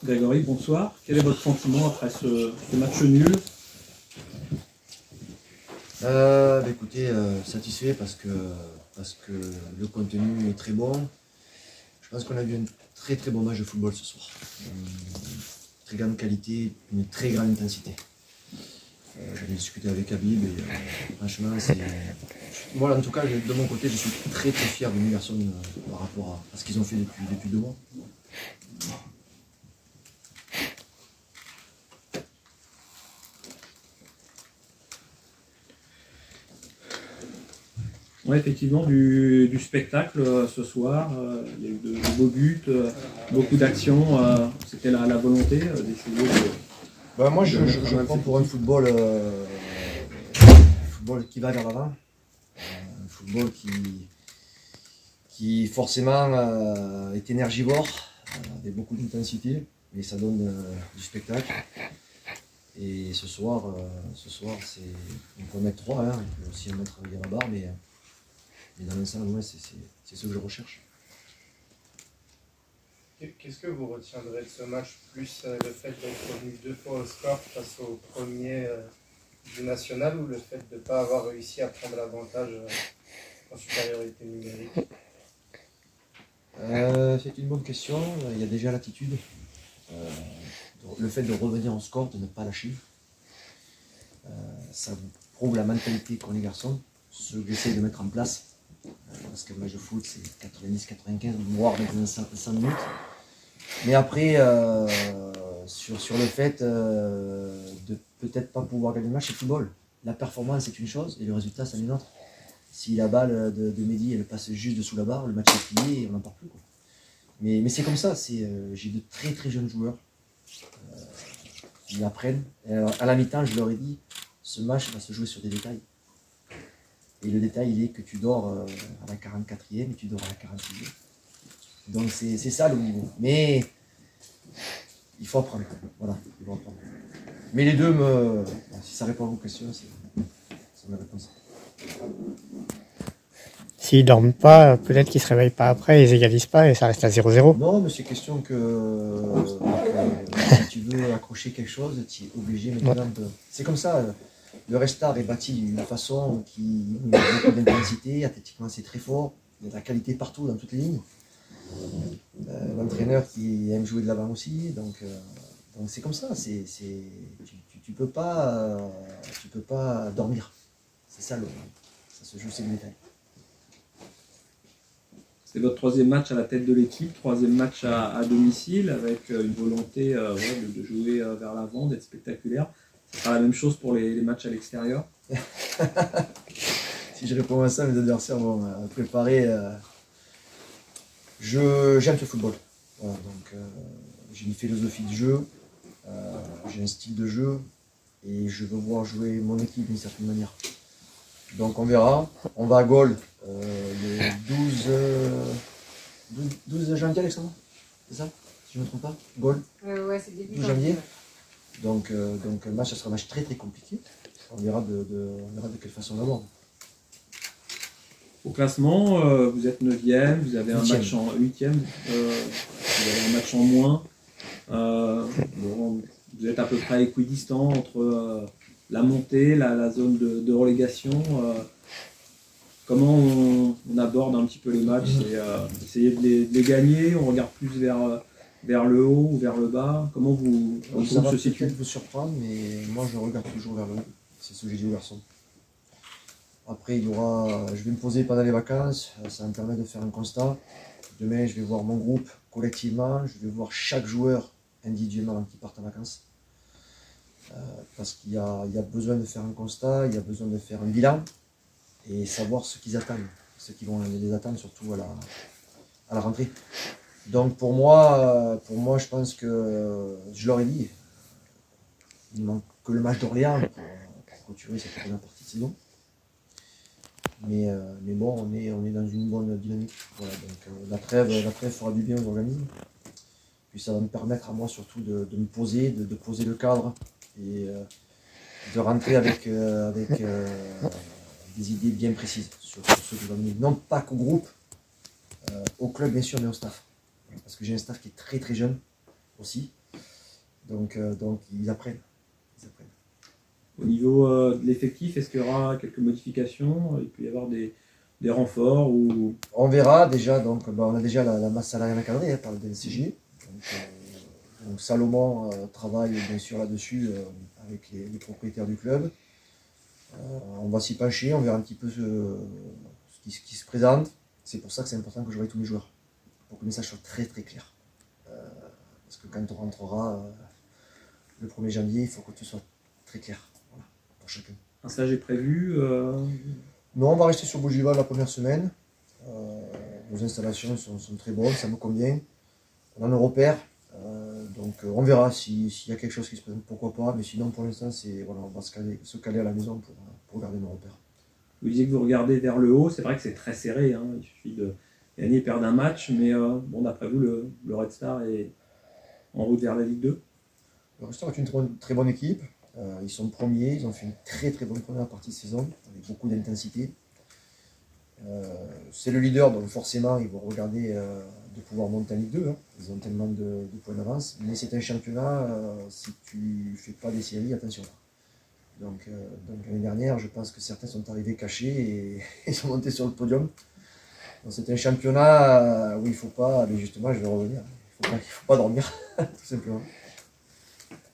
Grégory, bonsoir. Quel est votre sentiment après ce match nul? Écoutez, satisfait parce que le contenu est très bon. Je pense qu'on a vu un très très bon match de football ce soir. Très grande qualité, une très grande intensité. J'avais discuté avec Habib et franchement, moi en tout cas de mon côté, je suis très très fier de mes garçons par rapport à ce qu'ils ont fait depuis 2 mois. Oui, effectivement, du spectacle ce soir. Il y a eu de beaux buts, beaucoup d'actions. C'était la volonté d'essayer de... Moi, je prends pour un football qui va vers l'avant. Un football qui forcément est énergivore, avec beaucoup d'intensité, mais ça donne du spectacle. Et ce soir on peut en mettre 3, hein, on peut aussi en mettre à la barre, mais dans l'ensemble, ouais, c'est ce que je recherche. Qu'est-ce que vous retiendrez de ce match, plus le fait d'être revenu 2 fois au score face au premier du national, ou le fait de ne pas avoir réussi à prendre l'avantage en supériorité numérique? C'est une bonne question. Il y a déjà l'attitude, le fait de revenir au score, de ne pas lâcher. Ça vous prouve la mentalité qu'ont les garçons, ce que j'essaie de mettre en place. Parce que le match de foot, c'est 90-95, voire maintenant 100 minutes. Mais après, sur le fait de peut-être pas pouvoir gagner le match, c'est le football. La performance c'est une chose et le résultat c'est une autre. Si la balle de Mehdi elle passe juste dessous la barre, le match est plié et on n'en parle plus, quoi. Mais c'est comme ça, j'ai de très très jeunes joueurs qui apprennent. À la mi-temps, je leur ai dit, ce match va se jouer sur des détails. Et le détail, il est que tu dors à la 44e et tu dors à la 46e. Donc c'est ça le niveau. Mais il faut apprendre. Voilà, il faut apprendre. Mais les deux, si ça répond à vos questions, c'est ma réponse. S'ils dorment pas, peut-être qu'ils se réveillent pas après, ils égalisent pas et ça reste à 0-0. Non, mais c'est question que si tu veux accrocher quelque chose, tu es obligé maintenant de... C'est comme ça, le Restart est bâti d'une façon qui a beaucoup d'intensité, athlétiquement c'est très fort, il y a de la qualité partout dans toutes les lignes. L'entraîneur qui aime jouer de l'avant aussi, donc c'est comme ça, tu peux pas dormir. C'est ça, ça se joue, c'est le détail. C'est votre 3e match à la tête de l'équipe, 3e match à domicile, avec une volonté de jouer vers l'avant, d'être spectaculaire. Ce sera la même chose pour les matchs à l'extérieur? Si je réponds à ça, mes adversaires vont préparer. J'aime ce football. Voilà, donc j'ai une philosophie de jeu, j'ai un style de jeu, et je veux voir jouer mon équipe d'une certaine manière. Donc on verra. On va à Gaulle le 12 janvier, Alexandre? C'est ça? Si je ne me trompe pas? Gaulle? Ouais, c'est début 12 janvier. Donc le match, ça sera un match très très compliqué. On verra de quelle façon on l'aborde. Au classement, vous êtes 9e, vous avez un match en 8e, vous avez un match en moins. Vous êtes à peu près équidistant entre la montée, la zone de relégation. Comment on aborde un petit peu les matchs? C'est essayer de les gagner, on regarde plus vers le haut ou vers le bas? Comment vous ça va se situez? peut-être vous surprendre, mais moi je regarde toujours vers le haut. C'est ce que j'ai dit aux garçons. Après, je vais me poser pendant les vacances, ça va me permettre de faire un constat. Demain, je vais voir mon groupe collectivement, je vais voir chaque joueur individuellement qui part en vacances. Parce qu'il y a besoin de faire un constat, il y a besoin de faire un bilan et savoir ce qu'ils attendent, ce qui vont les attendre surtout à la rentrée. Donc pour moi, je pense que, je leur ai dit, il manque que le match d'Orléans pour clôturer cette première partie de saison. Mais bon, on est dans une bonne dynamique. Voilà, donc la trêve fera du bien aux organismes. Puis ça va me permettre à moi surtout de me poser, de poser le cadre et de rentrer avec des idées bien précises sur ce que je vais mener. Non pas qu'au groupe, au club bien sûr, mais au staff. Parce que j'ai un staff qui est très très jeune aussi. Donc ils apprennent. Au niveau de l'effectif, est-ce qu'il y aura quelques modifications? Il peut y avoir des renforts ou... On verra déjà, donc on a déjà la masse salariale encadrée par le DNCG. Donc Salomon travaille bien sûr là-dessus avec les propriétaires du club. On va s'y pencher, on verra un petit peu ce qui se présente. C'est pour ça que c'est important que je voie tous mes joueurs, pour que le message soit très très clair. Parce que quand on rentrera le 1er janvier, il faut que tout soit très clair, voilà, pour chacun. Un stage est prévu Non, on va rester sur Bougival la première semaine. Nos installations sont très bonnes, ça me convient. On a nos repères, donc on verra s'il y a quelque chose qui se présente, pourquoi pas. Mais sinon, pour l'instant, voilà, on va se caler à la maison pour garder nos repères. Vous disiez que vous regardez vers le haut, c'est vrai que c'est très serré, hein. Il suffit de gagner et perdre un match, mais bon, d'après vous, le Red Star est en route vers la Ligue 2. Le Red Star est une très bonne équipe. Ils sont premiers, ils ont fait une très très bonne première partie de saison, avec beaucoup d'intensité. C'est le leader, donc forcément ils vont regarder de pouvoir monter en Ligue 2. Hein. Ils ont tellement de points d'avance, mais c'est un championnat, si tu ne fais pas des séries, attention. Donc l'année dernière, je pense que certains sont arrivés cachés et ils sont montés sur le podium. C'est un championnat où il ne faut pas, mais justement je vais revenir, il ne faut pas dormir, tout simplement.